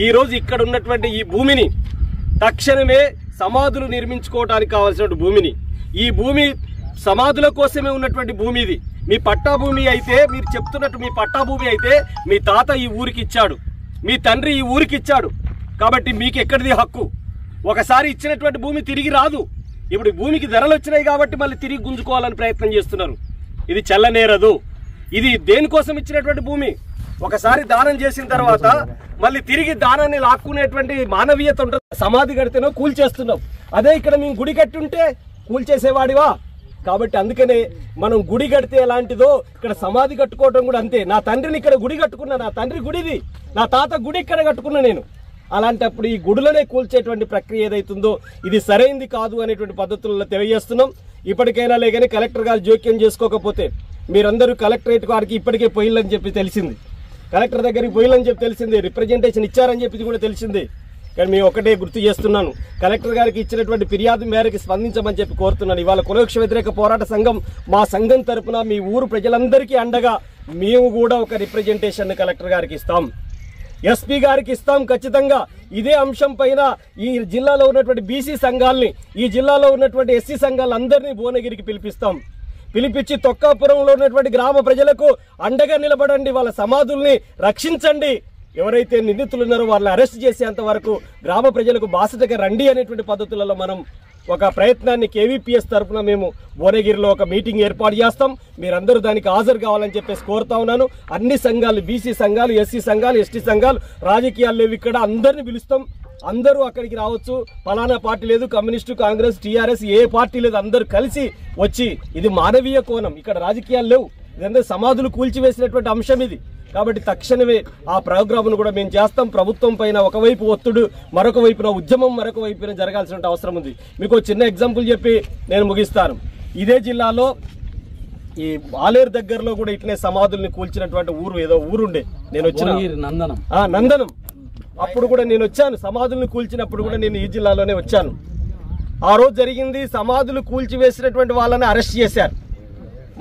ఈ రోజు ఇక్కడ ఉన్నటువంటి ఈ భూమిని తక్షణమే సమాధులు నిర్మించుకోవడానికి కావాల్సిన భూమిని, ఈ భూమి సమాధుల కోసమే ఉన్నటువంటి భూమి ఇది. మీ పట్టా భూమి అయితే, మీరు చెప్తున్నట్టు మీ పట్టా భూమి అయితే మీ తాత ఈ ఊరికి ఇచ్చాడు, మీ తండ్రి ఈ ఊరికి ఇచ్చాడు. కాబట్టి మీకు ఎక్కడిది హక్కు? ఒకసారి ఇచ్చినటువంటి భూమి తిరిగి రాదు. ఇప్పుడు భూమికి ధరలు వచ్చినాయి కాబట్టి మళ్ళీ తిరిగి గుంజుకోవాలని ప్రయత్నం చేస్తున్నారు. ఇది చెల్లనేరదు. ఇది దేనికోసం ఇచ్చినటువంటి భూమి? ఒకసారి దానం చేసిన తర్వాత మళ్ళీ తిరిగి దానాన్ని లాక్కునేటువంటి మానవీయత ఉంటుంది. సమాధి కడితేనో కూల్చేస్తున్నావు. అదే ఇక్కడ మేము గుడి కట్టి ఉంటే కూల్చేసేవాడివా? కాబట్టి అందుకనే మనం గుడి కడితే ఎలాంటిదో ఇక్కడ సమాధి కట్టుకోవడం కూడా అంతే. నా తండ్రిని ఇక్కడ గుడి కట్టుకున్నా, నా తండ్రి గుడిది, నా తాత గుడి ఇక్కడ కట్టుకున్నా నేను. అలాంటప్పుడు ఈ గుడులనే కూల్చేటువంటి ప్రక్రియ ఏదైతుందో ఇది సరైంది కాదు అనేటువంటి పద్ధతుల్లో తెలియజేస్తున్నాం. ఇప్పటికైనా లేకనే కలెక్టర్ గారు జోక్యం చేసుకోకపోతే, మీరందరూ కలెక్టరేట్ గారికి ఇప్పటికే పోయిల్లని చెప్పి తెలిసింది, కలెక్టర్ దగ్గరికి పోయిల్లని చెప్పి తెలిసింది, రిప్రజెంటేషన్ ఇచ్చారని చెప్పి కూడా తెలిసింది. కానీ మేము ఒకటే గుర్తు చేస్తున్నాను, కలెక్టర్ గారికి ఇచ్చినటువంటి ఫిర్యాదు మేరకు స్పందించమని చెప్పి కోరుతున్నాను. ఇవాళ కులవృక్ష వ్యతిరేక పోరాట సంఘం మా సంఘం తరపున మీ ఊరు ప్రజలందరికీ అండగా మేము కూడా ఒక రిప్రజెంటేషన్ కలెక్టర్ గారికి ఇస్తాం, ఎస్పీ గారికి ఇస్తాం ఖచ్చితంగా. ఇదే అంశం పైన ఈ జిల్లాలో ఉన్నటువంటి బీసీ సంఘాలని, ఈ జిల్లాలో ఉన్నటువంటి ఎస్సీ సంఘాలందరినీ భువనగిరికి పిలిపించి తొక్కాపురంలో ఉన్నటువంటి గ్రామ ప్రజలకు అండగా నిలబడండి, వాళ్ళ సమాధుల్ని రక్షించండి, ఎవరైతే నిందితులు ఉన్నారో వాళ్ళని అరెస్ట్ చేసేంత వరకు గ్రామ ప్రజలకు బాసటగా రండి అనేటువంటి పద్ధతులలో మనం ఒక ప్రయత్నాన్ని కేవీపీఎస్ తరఫున మేము భువనగిరిలో ఒక మీటింగ్ ఏర్పాటు చేస్తాం. మీరందరూ దానికి హాజరు కావాలని చెప్పేసి కోరుతా ఉన్నాను. అన్ని సంఘాలు, బీసీ సంఘాలు, ఎస్సీ సంఘాలు, ఎస్టీ సంఘాలు, రాజకీయాలు లేవు ఇక్కడ, అందరినీ పిలుస్తాం. అందరూ అక్కడికి రావచ్చు. ఫలానా పార్టీ లేదు, కమ్యూనిస్టు, కాంగ్రెస్, టీఆర్ఎస్ ఏ పార్టీ లేదు, అందరూ కలిసి వచ్చి, ఇది మానవీయ కోణం, ఇక్కడ రాజకీయాలు లేవు, ఇదంతా సమాధులు కూల్చివేసినటువంటి అంశం ఇది. కాబట్టి తక్షణమే ఆ ప్రోగ్రామ్ను కూడా మేము చేస్తాం. ప్రభుత్వం పైన ఒకవైపు ఒత్తిడి, మరొక వైపున ఉద్యమం, మరొక వైపున జరగాల్సిన అవసరం ఉంది. మీకు చిన్న ఎగ్జాంపుల్ చెప్పి నేను ముగిస్తాను. ఇదే జిల్లాలో ఈ ఆలేరు దగ్గరలో కూడా ఇట్లనే సమాధుల్ని కూల్చినటువంటి ఊరు, ఏదో ఊరుండే, నేను వచ్చిన నందనం, అప్పుడు కూడా నేను వచ్చాను. సమాధుల్ని కూల్చినప్పుడు కూడా నేను ఈ జిల్లాలోనే వచ్చాను. ఆ రోజు జరిగింది, సమాధులు కూల్చివేసినటువంటి వాళ్ళని అరెస్ట్ చేశారు,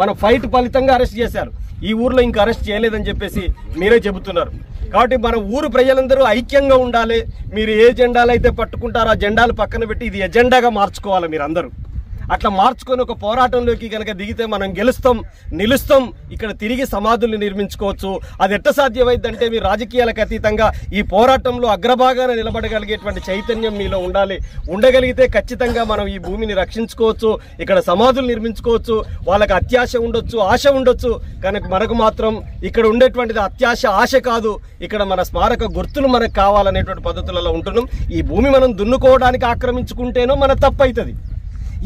మన ఫైట్ ఫలితంగా అరెస్ట్ చేశారు. ఈ ఊర్లో ఇంకా అరెస్ట్ చేయలేదని చెప్పేసి మీరే చెబుతున్నారు. కాబట్టి మన ఊరు ప్రజలందరూ ఐక్యంగా ఉండాలి. మీరు ఏ జెండాలు అయితే పట్టుకుంటారో ఆ జెండాలు పక్కన పెట్టి ఇది ఎజెండాగా మార్చుకోవాలి. మీరు అందరూ అట్లా మార్చుకొని ఒక పోరాటంలోకి కనుక దిగితే మనం గెలుస్తాం, నిలుస్తాం. ఇక్కడ తిరిగి సమాధుల్ని నిర్మించుకోవచ్చు. అది ఎట్ట సాధ్యమైందంటే మీరు రాజకీయాలకు అతీతంగా ఈ పోరాటంలో అగ్రభాగాన నిలబడగలిగేటువంటి చైతన్యం మీలో ఉండాలి. ఉండగలిగితే ఖచ్చితంగా మనం ఈ భూమిని రక్షించుకోవచ్చు, ఇక్కడ సమాధులు నిర్మించుకోవచ్చు. వాళ్ళకి అత్యాశ ఉండొచ్చు, ఆశ ఉండొచ్చు, కానీ మనకు మాత్రం ఇక్కడ ఉండేటువంటిది అత్యాశ, ఆశ కాదు. ఇక్కడ మన స్మారక గుర్తులు మనకు కావాలనేటువంటి పద్ధతులలో ఉంటున్నాం. ఈ భూమి మనం దున్నుకోవడానికి ఆక్రమించుకుంటేనో మన తప్పు అవుతుంది.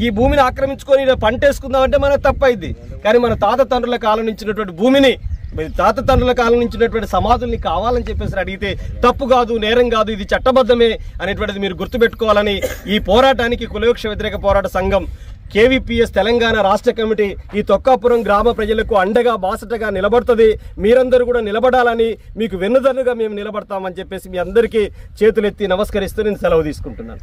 ఈ భూమిని ఆక్రమించుకొని పంట వేసుకుందామంటే మనకు తప్పైంది. కానీ మన తాత తండ్రుల కాలం నుంచినటువంటి భూమిని, తాత తండ్రుల కాలం నుంచినటువంటి సమాధుల్ని కావాలని చెప్పేసి అడిగితే తప్పు కాదు, నేరం కాదు, ఇది చట్టబద్ధమే అనేటువంటిది మీరు గుర్తుపెట్టుకోవాలని ఈ పోరాటానికి కులవృక్ష వ్యతిరేక పోరాట సంఘం కేవీపీఎస్ తెలంగాణ రాష్ట్ర కమిటీ ఈ తొక్కాపురం గ్రామ ప్రజలకు అండగా బాసటగా నిలబడుతుంది. మీరందరూ కూడా నిలబడాలని, మీకు వెన్నుదన్నుగా మేము నిలబడతామని చెప్పేసి మీ అందరికీ చేతులెత్తి నమస్కరిస్తూ నేను సెలవు తీసుకుంటున్నాను.